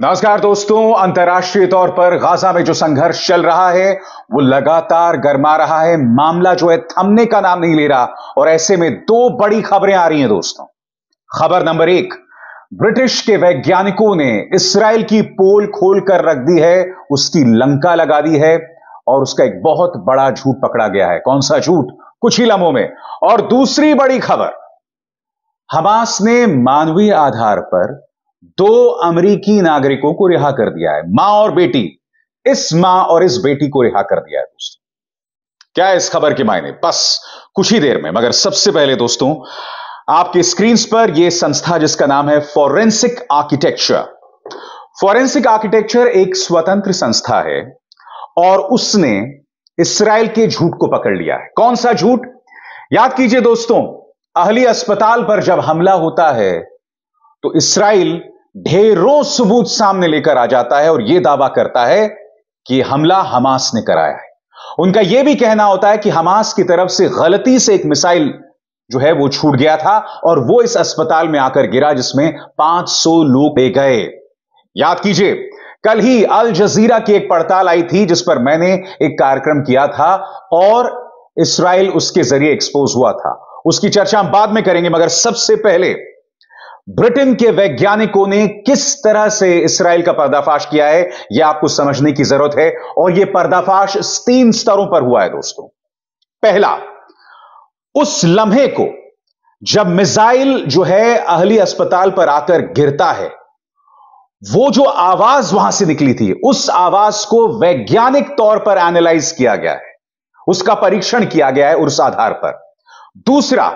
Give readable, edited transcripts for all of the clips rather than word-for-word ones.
नमस्कार दोस्तों। अंतर्राष्ट्रीय तौर पर गाजा में जो संघर्ष चल रहा है वो लगातार गर्मा रहा है। मामला जो है थमने का नाम नहीं ले रहा और ऐसे में दो बड़ी खबरें आ रही हैं दोस्तों। खबर नंबर एक, ब्रिटिश के वैज्ञानिकों ने इस्राएल की पोल खोल कर रख दी है, उसकी लंका लगा दी है और उसका एक बहुत बड़ा झूठ पकड़ा गया है। कौन सा झूठ? कुछ ही लम्हों में। और दूसरी बड़ी खबर, हमास ने मानवीय आधार पर दो अमेरिकी नागरिकों को रिहा कर दिया है, मां और बेटी। इस मां और इस बेटी को रिहा कर दिया है दोस्तों। क्या है इस खबर के मायने? बस कुछ ही देर में। मगर सबसे पहले दोस्तों, आपकी स्क्रीन पर यह संस्था जिसका नाम है फॉरेंसिक आर्किटेक्चर। फॉरेंसिक आर्किटेक्चर एक स्वतंत्र संस्था है और उसने इस्राएल के झूठ को पकड़ लिया है। कौन सा झूठ? याद कीजिए दोस्तों, अहली अस्पताल पर जब हमला होता है तो इस्राएल ढेरों सबूत सामने लेकर आ जाता है और यह दावा करता है कि हमला हमास ने कराया है। उनका यह भी कहना होता है कि हमास की तरफ से गलती से एक मिसाइल जो है वो छूट गया था और वो इस अस्पताल में आकर गिरा जिसमें 500 लोग ले गए। याद कीजिए, कल ही अल जजीरा की एक पड़ताल आई थी जिस पर मैंने एक कार्यक्रम किया था और इस्राएल उसके जरिए एक्सपोज हुआ था। उसकी चर्चा हम बाद में करेंगे, मगर सबसे पहले ब्रिटेन के वैज्ञानिकों ने किस तरह से इस्राएल का पर्दाफाश किया है यह आपको समझने की जरूरत है। और यह पर्दाफाश 3 स्तरों पर हुआ है दोस्तों। पहला, उस लम्हे को जब मिसाइल जो है अहली अस्पताल पर आकर गिरता है, वो जो आवाज वहां से निकली थी, उस आवाज को वैज्ञानिक तौर पर एनालाइज किया गया है, उसका परीक्षण किया गया है उस आधार पर। दूसरा,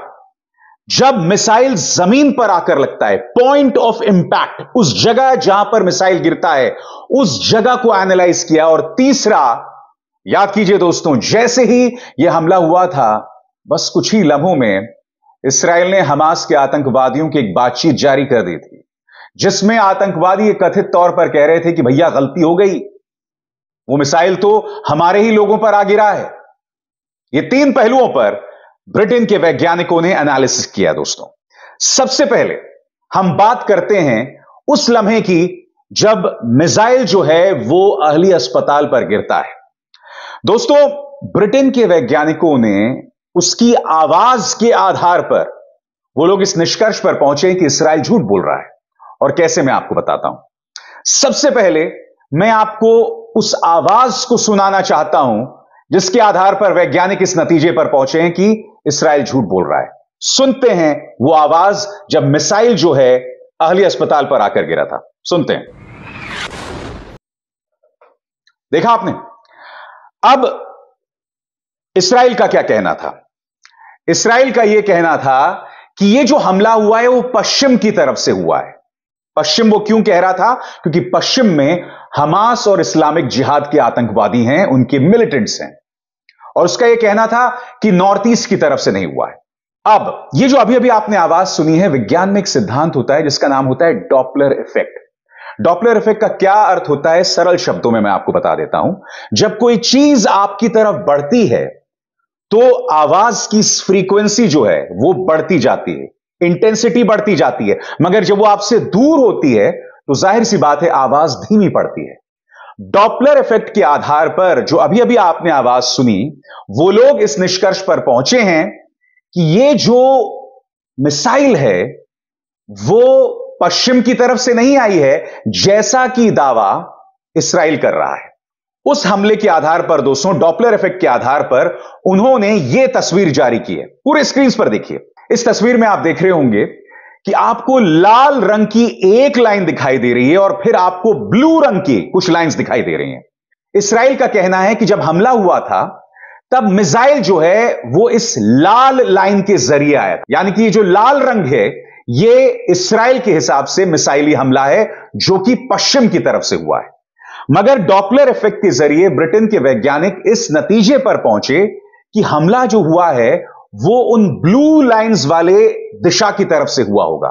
जब मिसाइल जमीन पर आकर लगता है, पॉइंट ऑफ इंपैक्ट, उस जगह जहां पर मिसाइल गिरता है उस जगह को एनालाइज किया। और तीसरा, याद कीजिए दोस्तों, जैसे ही यह हमला हुआ था बस कुछ ही लम्हों में इस्राएल ने हमास के आतंकवादियों की एक बातचीत जारी कर दी थी जिसमें आतंकवादी कथित तौर पर कह रहे थे कि भैया गलती हो गई, वो मिसाइल तो हमारे ही लोगों पर आ गिरा है। ये 3 पहलुओं पर ब्रिटेन के वैज्ञानिकों ने एनालिसिस किया दोस्तों। सबसे पहले हम बात करते हैं उस लम्हे की जब मिसाइल जो है वो अहली अस्पताल पर गिरता है। दोस्तों, ब्रिटेन के वैज्ञानिकों ने उसकी आवाज के आधार पर वो लोग इस निष्कर्ष पर पहुंचे कि इस्राएल झूठ बोल रहा है। और कैसे, मैं आपको बताता हूं। सबसे पहले मैं आपको उस आवाज को सुनाना चाहता हूं जिसके आधार पर वैज्ञानिक इस नतीजे पर पहुंचे हैं कि इस्राएल झूठ बोल रहा है। सुनते हैं वो आवाज जब मिसाइल जो है अहली अस्पताल पर आकर गिरा था। सुनते हैं। देखा आपने? अब इस्राएल का क्या कहना था? इस्राएल का यह कहना था कि यह जो हमला हुआ है वो पश्चिम की तरफ से हुआ है। पश्चिम वो क्यों कह रहा था? क्योंकि पश्चिम में हमास और इस्लामिक जिहाद के आतंकवादी हैं, उनके मिलिटेंट्स हैं। और उसका यह कहना था कि नॉर्थ ईस्ट की तरफ से नहीं हुआ है। अब ये जो अभी अभी आपने आवाज सुनी है, विज्ञान में एक सिद्धांत होता है जिसका नाम होता है डॉपलर इफेक्ट। डॉपलर इफेक्ट का क्या अर्थ होता है, सरल शब्दों में मैं आपको बता देता हूं। जब कोई चीज आपकी तरफ बढ़ती है तो आवाज की फ्रीक्वेंसी जो है वो बढ़ती जाती है, इंटेंसिटी बढ़ती जाती है। मगर जब वो आपसे दूर होती है तो जाहिर सी बात है आवाज धीमी पड़ती है। डॉपलर इफेक्ट के आधार पर जो अभी अभी आपने आवाज सुनी, वो लोग इस निष्कर्ष पर पहुंचे हैं कि ये जो मिसाइल है वो पश्चिम की तरफ से नहीं आई है जैसा कि दावा इस्राएल कर रहा है। उस हमले के आधार पर दोस्तों, डॉपलर इफेक्ट के आधार पर उन्होंने यह तस्वीर जारी की है। पूरे स्क्रीन पर देखिए। इस तस्वीर में आप देख रहे होंगे कि आपको लाल रंग की एक लाइन दिखाई दे रही है और फिर आपको ब्लू रंग की कुछ लाइंस दिखाई दे रही हैं। इस्राएल का कहना है कि जब हमला हुआ था तब मिसाइल जो है वो इस लाल लाइन के जरिए आया था, यानी कि ये जो लाल रंग है ये इस्राएल के हिसाब से मिसाइली हमला है जो कि पश्चिम की तरफ से हुआ है। मगर डॉपलर इफेक्ट के जरिए ब्रिटेन के वैज्ञानिक इस नतीजे पर पहुंचे कि हमला जो हुआ है वो उन ब्लू लाइंस वाले दिशा की तरफ से हुआ होगा।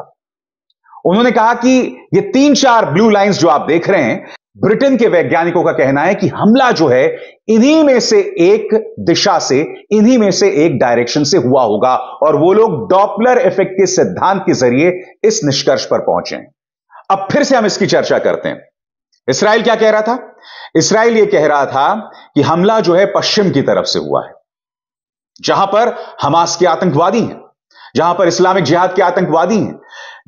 उन्होंने कहा कि ये 3-4 ब्लू लाइंस जो आप देख रहे हैं, ब्रिटेन के वैज्ञानिकों का कहना है कि हमला जो है इन्हीं में से एक दिशा से, इन्हीं में से एक डायरेक्शन से हुआ होगा। और वो लोग डॉपलर इफेक्ट के सिद्धांत के जरिए इस निष्कर्ष पर पहुंचे। अब फिर से हम इसकी चर्चा करते हैं। इसराइल क्या कह रहा था? इसराइल यह कह रहा था कि हमला जो है पश्चिम की तरफ से हुआ है, जहां पर हमास के आतंकवादी हैं, जहां पर इस्लामिक जिहाद के आतंकवादी हैं।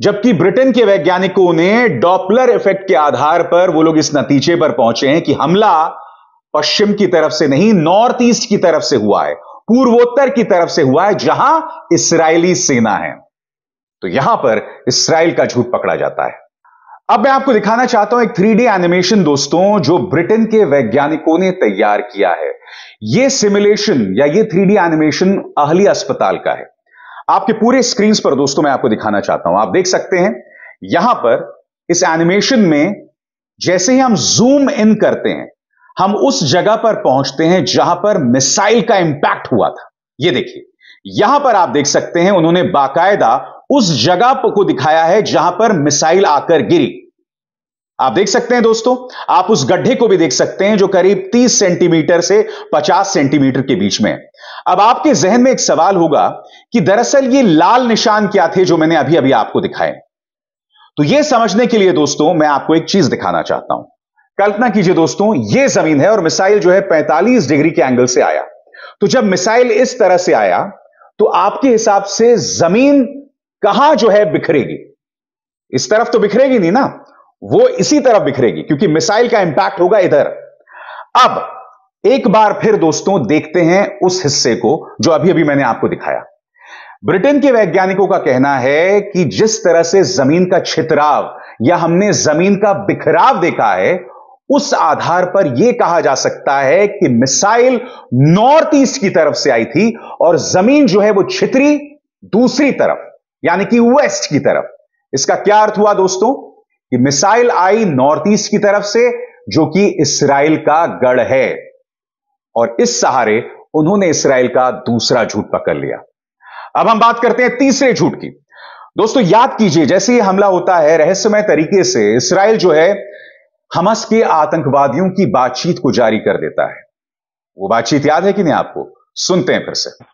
जबकि ब्रिटेन के वैज्ञानिकों ने डॉपलर इफेक्ट के आधार पर वो लोग इस नतीजे पर पहुंचे हैं कि हमला पश्चिम की तरफ से नहीं, नॉर्थ ईस्ट की तरफ से हुआ है, पूर्वोत्तर की तरफ से हुआ है, जहां इस्राएली सेना है। तो यहां पर इसराइल का झूठ पकड़ा जाता है। अब मैं आपको दिखाना चाहता हूं एक 3D एनिमेशन दोस्तों, जो ब्रिटेन के वैज्ञानिकों ने तैयार किया है। यह सिमुलेशन या यह 3D एनिमेशन अहली अस्पताल का है। आपके पूरे स्क्रीन पर दोस्तों मैं आपको दिखाना चाहता हूं। आप देख सकते हैं यहां पर इस एनिमेशन में जैसे ही हम जूम इन करते हैं, हम उस जगह पर पहुंचते हैं जहां पर मिसाइल का इंपैक्ट हुआ था। यह देखिए, यहां पर आप देख सकते हैं उन्होंने बाकायदा उस जगह को दिखाया है जहां पर मिसाइल आकर गिरी। आप देख सकते हैं दोस्तों, आप उस गड्ढे को भी देख सकते हैं जो करीब 30 सेंटीमीटर से 50 सेंटीमीटर के बीच में है। अब आपके जहन में एक सवाल होगा कि दरअसल ये लाल निशान क्या थे जो मैंने अभी अभी आपको दिखाए। तो यह समझने के लिए दोस्तों मैं आपको एक चीज दिखाना चाहता हूं। कल्पना कीजिए दोस्तों, यह जमीन है और मिसाइल जो है 45 डिग्री के एंगल से आया। तो जब मिसाइल इस तरह से आया तो आपके हिसाब से जमीन कहां जो है बिखरेगी? इस तरफ तो बिखरेगी नहीं ना, वो इसी तरफ बिखरेगी क्योंकि मिसाइल का इंपैक्ट होगा इधर। अब एक बार फिर दोस्तों देखते हैं उस हिस्से को जो अभी अभी मैंने आपको दिखाया। ब्रिटेन के वैज्ञानिकों का कहना है कि जिस तरह से जमीन का छितराव या हमने जमीन का बिखराव देखा है, उस आधार पर यह कहा जा सकता है कि मिसाइल नॉर्थ ईस्ट की तरफ से आई थी और जमीन जो है वो छितरी दूसरी तरफ, यानी कि वेस्ट की तरफ। इसका क्या अर्थ हुआ दोस्तों कि मिसाइल आई नॉर्थ ईस्ट की तरफ से, जो कि इसराइल का गढ़ है, और इस सहारे उन्होंने इसराइल का दूसरा झूठ पकड़ लिया। अब हम बात करते हैं तीसरे झूठ की। दोस्तों याद कीजिए, जैसे ही हमला होता है रहस्यमय तरीके से इसराइल जो है हमास के आतंकवादियों की बातचीत को जारी कर देता है। वो बातचीत याद है कि नहीं आपको? सुनते हैं फिर से।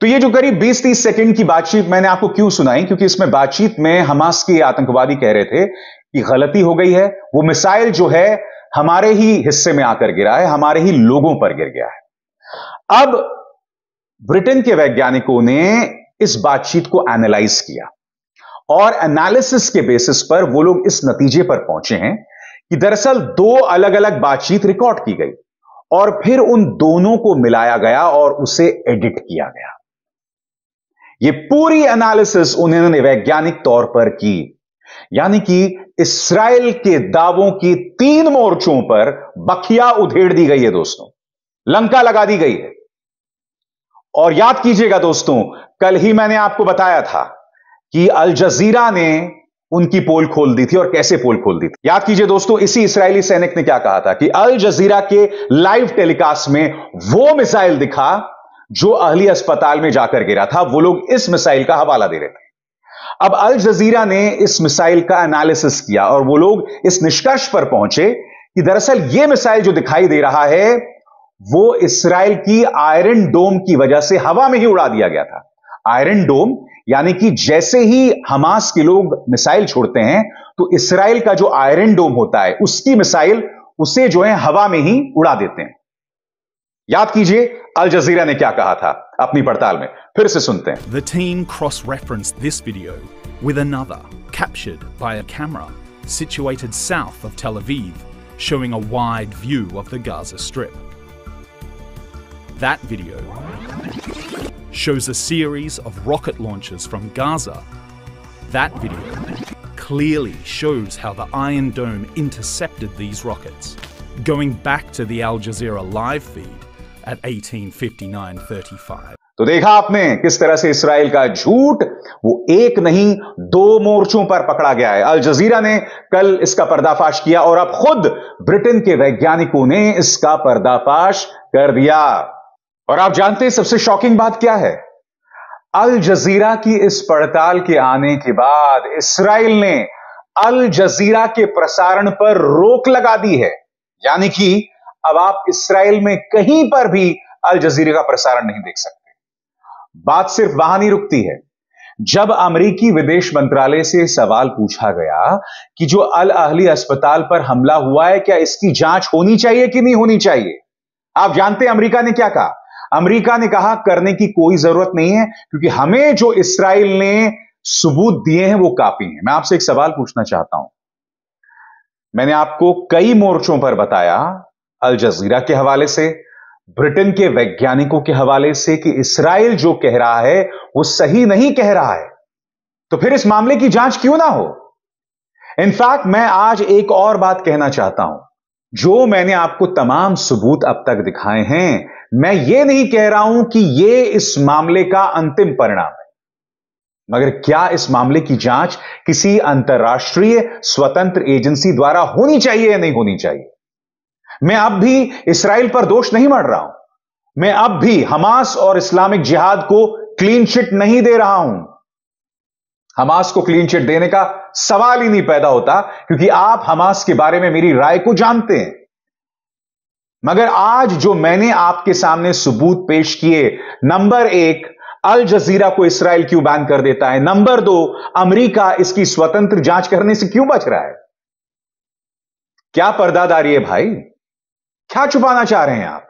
तो ये जो करीब 20-30 सेकंड की बातचीत मैंने आपको क्यों सुनाई, क्योंकि इसमें बातचीत में हमास के आतंकवादी कह रहे थे कि गलती हो गई है, वो मिसाइल जो है हमारे ही हिस्से में आकर गिरा है, हमारे ही लोगों पर गिर गया है। अब ब्रिटेन के वैज्ञानिकों ने इस बातचीत को एनालाइज किया और एनालिसिस के बेसिस पर वो लोग इस नतीजे पर पहुंचे हैं कि दरअसल दो अलग अलग बातचीत रिकॉर्ड की गई और फिर उन दोनों को मिलाया गया और उसे एडिट किया गया। यह पूरी एनालिसिस उन्होंने वैज्ञानिक तौर पर की, यानी कि इस्राएल के दावों की 3 मोर्चों पर बखिया उधेड़ दी गई है दोस्तों, लंका लगा दी गई है। और याद कीजिएगा दोस्तों, कल ही मैंने आपको बताया था कि अल जजीरा ने उनकी पोल खोल दी थी, और कैसे पोल खोल दी थी। याद कीजिए दोस्तों, इसी इस्राएली सैनिक ने क्या कहा था कि अल जजीरा के लाइव टेलीकास्ट में वो मिसाइल दिखा जो अहली अस्पताल में जाकर गिरा था। वो लोग इस मिसाइल का हवाला दे रहे थे। अब अल जजीरा ने इस मिसाइल का एनालिसिस किया और वो लोग इस निष्कर्ष पर पहुंचे कि दरअसल यह मिसाइल जो दिखाई दे रहा है वो इस्राएल की आयरन डोम की वजह से हवा में ही उड़ा दिया गया था। आयरन डोम यानी कि जैसे ही हमास के लोग मिसाइल छोड़ते हैं तो इस्राएल का जो आयरन डोम होता है उसकी मिसाइल उसे जो है हवा में ही उड़ा देते हैं। याद कीजिए अल जजीरा ने क्या कहा था अपनी पड़ताल में, फिर से सुनते हैं। The team cross-referenced this video with another captured by a camera situated south of Tel Aviv, showing a wide view of the Gaza Strip. That video shows a series of rocket launches from Gaza. That video clearly shows how the Iron Dome intercepted these rockets, going back to the Al Jazeera live feed at 18:59:35. तो देखा आपने किस तरह से Israel का झूठ वो एक नहीं 2 मोर्चों पर पकड़ा गया है। अल जजीरा ने कल इसका पर्दाफाश किया और अब खुद ब्रिटेन के वैज्ञानिकों ने इसका पर्दाफाश कर दिया। और आप जानते हैं सबसे शॉकिंग बात क्या है? अल जजीरा की इस पड़ताल के आने के बाद इस्राइल ने अल जजीरा के प्रसारण पर रोक लगा दी है। यानी कि अब आप इस्राइल में कहीं पर भी अल जजीरा का प्रसारण नहीं देख सकते। बात सिर्फ वहां नहीं रुकती है। जब अमेरिकी विदेश मंत्रालय से सवाल पूछा गया कि जो अल अहली अस्पताल पर हमला हुआ है, क्या इसकी जांच होनी चाहिए कि नहीं होनी चाहिए, आप जानते हैं अमेरिका ने क्या कहा? अमेरिका ने कहा करने की कोई जरूरत नहीं है, क्योंकि हमें जो इस्राइल ने सबूत दिए हैं वो काफी हैं। मैं आपसे एक सवाल पूछना चाहता हूं। मैंने आपको कई मोर्चों पर बताया, अल जजीरा के हवाले से, ब्रिटेन के वैज्ञानिकों के हवाले से, कि इस्राइल जो कह रहा है वो सही नहीं कह रहा है। तो फिर इस मामले की जांच क्यों ना हो? इनफैक्ट मैं आज एक और बात कहना चाहता हूं। जो मैंने आपको तमाम सबूत अब तक दिखाए हैं, मैं ये नहीं कह रहा हूं कि ये इस मामले का अंतिम परिणाम है, मगर क्या इस मामले की जांच किसी अंतर्राष्ट्रीय स्वतंत्र एजेंसी द्वारा होनी चाहिए या नहीं होनी चाहिए? मैं अब भी इस्राइल पर दोष नहीं मढ़ रहा हूं। मैं अब भी हमास और इस्लामिक जिहाद को क्लीन चिट नहीं दे रहा हूं। हमास को क्लीन चिट देने का सवाल ही नहीं पैदा होता, क्योंकि आप हमास के बारे में मेरी राय को जानते हैं। मगर आज जो मैंने आपके सामने सबूत पेश किए, नंबर 1, अल जजीरा को इस्राइल क्यों बैन कर देता है? नंबर 2, अमेरिका इसकी स्वतंत्र जांच करने से क्यों बच रहा है? क्या पर्दादारी है भाई? क्या छुपाना चाह रहे हैं आप?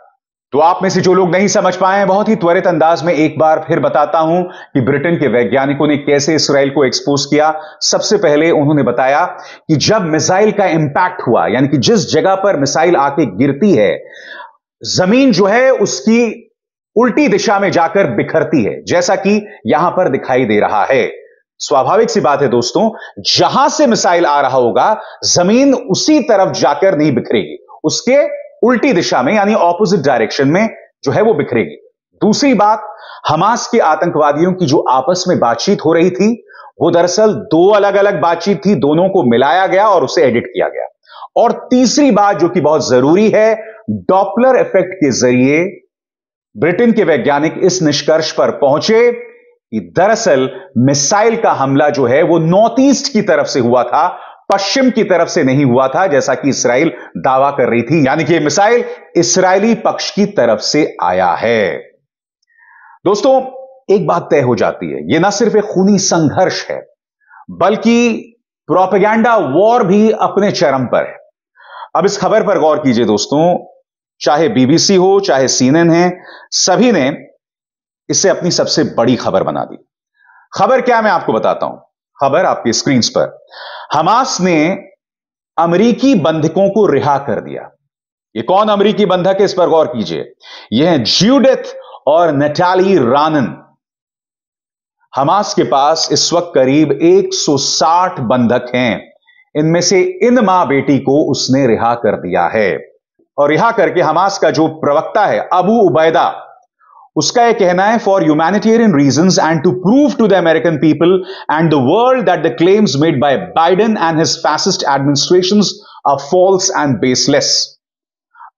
तो आप में से जो लोग नहीं समझ पाए हैं, बहुत ही त्वरित अंदाज में एक बार फिर बताता हूं कि ब्रिटेन के वैज्ञानिकों ने कैसे इस्राइल को एक्सपोज किया। सबसे पहले उन्होंने बताया कि जब मिसाइल का इंपैक्ट हुआ, यानी कि जिस जगह पर मिसाइल आके गिरती है, जमीन जो है उसकी उल्टी दिशा में जाकर बिखरती है, जैसा कि यहां पर दिखाई दे रहा है। स्वाभाविक सी बात है दोस्तों, जहां से मिसाइल आ रहा होगा जमीन उसी तरफ जाकर नहीं बिखरेगी, उसके उल्टी दिशा में यानी ऑपोजिट डायरेक्शन में जो है वो बिखरेगी। दूसरी बात, हमास के आतंकवादियों की जो आपस में बातचीत हो रही थी, वो दरअसल 2 अलग अलग बातचीत थी, दोनों को मिलाया गया और उसे एडिट किया गया। और तीसरी बात जो कि बहुत जरूरी है, डॉपलर इफेक्ट के जरिए ब्रिटेन के वैज्ञानिक इस निष्कर्ष पर पहुंचे कि दरअसल मिसाइल का हमला जो है वो नॉर्थ ईस्ट की तरफ से हुआ था, पश्चिम की तरफ से नहीं हुआ था, जैसा कि इस्राइल दावा कर रही थी। यानी कि यह मिसाइल इस्राइली पक्ष की तरफ से आया है। दोस्तों, एक बात तय हो जाती है, यह ना सिर्फ एक खूनी संघर्ष है, बल्कि प्रोपेगेंडा वॉर भी अपने चरम पर है। अब इस खबर पर गौर कीजिए दोस्तों, चाहे बीबीसी हो, चाहे सीएनएन है, सभी ने इसे अपनी सबसे बड़ी खबर बना दी। खबर क्या, मैं आपको बताता हूं। खबर आपकी स्क्रीन पर। हमास ने अमेरिकी बंधकों को रिहा कर दिया। ये कौन अमेरिकी बंधक है, इस पर गौर कीजिए। ये हैं ज्यूडिथ और नटाली रानन। हमास के पास इस वक्त करीब 160 बंधक हैं। इनमें से इन मां बेटी को उसने रिहा कर दिया है। और रिहा करके हमास का जो प्रवक्ता है अबू उबैदा, उसका यह कहना है, for humanitarian reasons and to prove to the American people and the world that the claims made by Biden and his fascist administrations are false and baseless.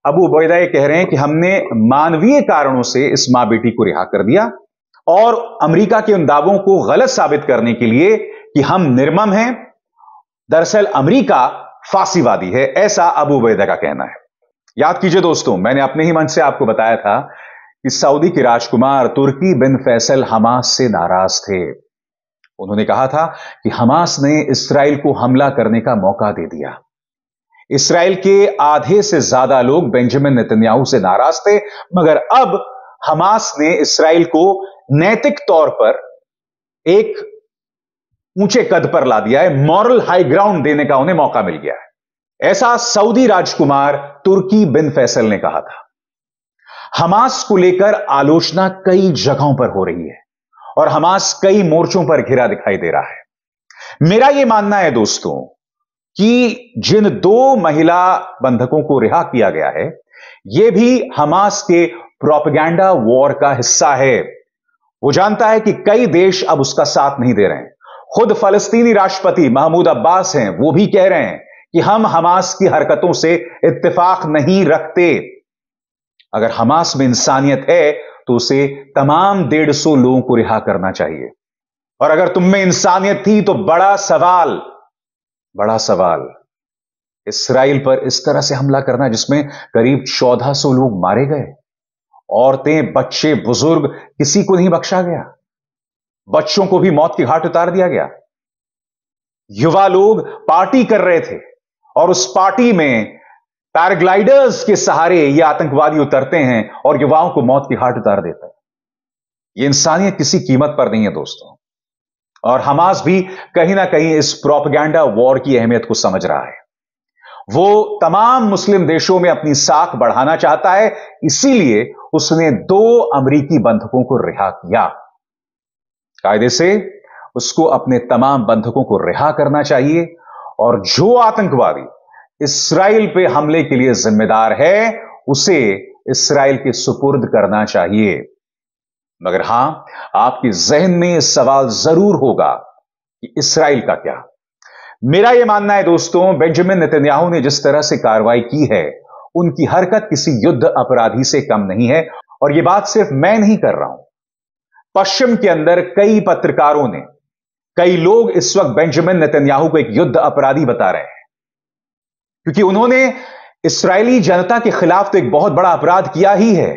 Abu Ubaida ये कह रहे हैं कि हमने मानवीय कारणों से इस मां बेटी को रिहा कर दिया और अमेरिका के उन दावों को गलत साबित करने के लिए कि हम निर्मम हैं, दरअसल अमेरिका फांसीवादी है, ऐसा अबू उबैदा का कहना है। याद कीजिए दोस्तों, मैंने अपने ही मंच से आपको बताया था कि सऊदी के राजकुमार तुर्की बिन फैसल हमास से नाराज थे। उन्होंने कहा था कि हमास ने इस्राइल को हमला करने का मौका दे दिया। इस्राइल के आधे से ज्यादा लोग बेंजामिन नेतन्याहू से नाराज थे, मगर अब हमास ने इस्राइल को नैतिक तौर पर एक ऊंचे कद पर ला दिया है, मॉरल हाई ग्राउंड देने का उन्हें मौका मिल गया है। ऐसा सऊदी राजकुमार तुर्की बिन फैसल ने कहा था। हमास को लेकर आलोचना कई जगहों पर हो रही है और हमास कई मोर्चों पर घिरा दिखाई दे रहा है। मेरा यह मानना है दोस्तों कि जिन 2 महिला बंधकों को रिहा किया गया है, यह भी हमास के प्रोपेगेंडा वॉर का हिस्सा है। वो जानता है कि कई देश अब उसका साथ नहीं दे रहे हैं। खुद फलस्तीनी राष्ट्रपति महमूद अब्बास हैं, वो भी कह रहे हैं कि हम हमास की हरकतों से इत्तेफाक नहीं रखते। अगर हमास में इंसानियत है तो उसे तमाम 150 लोगों को रिहा करना चाहिए। और अगर तुम में इंसानियत थी तो बड़ा सवाल इस्राइल पर इस तरह से हमला करना जिसमें करीब 1400 लोग मारे गए, औरतें, बच्चे, बुजुर्ग, किसी को नहीं बख्शा गया। बच्चों को भी मौत की घाट उतार दिया गया। युवा लोग पार्टी कर रहे थे और उस पार्टी में पैराग्लाइडर्स के सहारे ये आतंकवादी उतरते हैं और युवाओं को मौत की घाट उतार देता है। ये इंसानियत किसी कीमत पर नहीं है दोस्तों। और हमास भी कहीं ना कहीं इस प्रोपेगेंडा वॉर की अहमियत को समझ रहा है। वो तमाम मुस्लिम देशों में अपनी साख बढ़ाना चाहता है, इसीलिए उसने 2 अमेरिकी बंधकों को रिहा किया। कायदे से उसको अपने तमाम बंधकों को रिहा करना चाहिए और जो आतंकवादी इस्राइल पे हमले के लिए जिम्मेदार है उसे इस्राइल के सुपुर्द करना चाहिए। मगर हां, आपके जहन में यह सवाल जरूर होगा कि इस्राइल का क्या। मेरा यह मानना है दोस्तों, बेंजामिन नेतन्याहू ने जिस तरह से कार्रवाई की है, उनकी हरकत किसी युद्ध अपराधी से कम नहीं है। और यह बात सिर्फ मैं नहीं कर रहा हूं, पश्चिम के अंदर कई पत्रकारों ने, कई लोग इस वक्त बेंजामिन नेतन्याहू को एक युद्ध अपराधी बता रहे हैं, क्योंकि उन्होंने इस्राएली जनता के खिलाफ तो एक बहुत बड़ा अपराध किया ही है।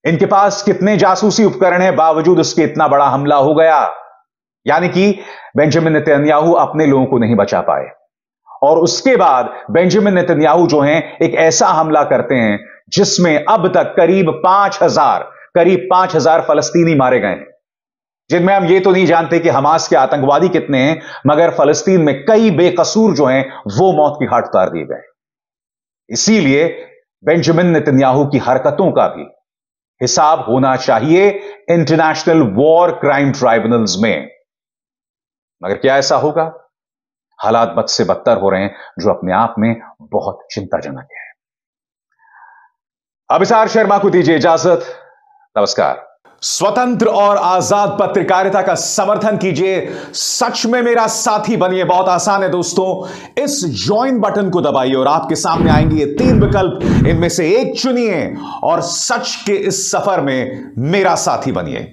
इनके पास कितने जासूसी उपकरण हैं, बावजूद उसके इतना बड़ा हमला हो गया। यानी कि बेंजामिन नेतन्याहू अपने लोगों को नहीं बचा पाए। और उसके बाद बेंजामिन नेतन्याहू जो हैं एक ऐसा हमला करते हैं जिसमें अब तक करीब 5000 फलस्तीनी मारे गए हैं, जिनमें हम ये तो नहीं जानते कि हमास के आतंकवादी कितने हैं, मगर फलस्तीन में कई बेकसूर जो हैं वो मौत की घाट उतार दिए गए। इसीलिए बेंजामिन नेतन्याहू की हरकतों का भी हिसाब होना चाहिए इंटरनेशनल वॉर क्राइम ट्राइब्यूनल्स में। मगर क्या ऐसा होगा? हालात बद से बदतर हो रहे हैं, जो अपने आप में बहुत चिंताजनक है। अभिसार शर्मा को दीजिए इजाजत। नमस्कार। स्वतंत्र और आजाद पत्रकारिता का समर्थन कीजिए, सच में मेरा साथी बनिए। बहुत आसान है दोस्तों, इस ज्वाइन बटन को दबाइए और आपके सामने आएंगे ये 3 विकल्प, इनमें से एक चुनिए और सच के इस सफर में मेरा साथी बनिए।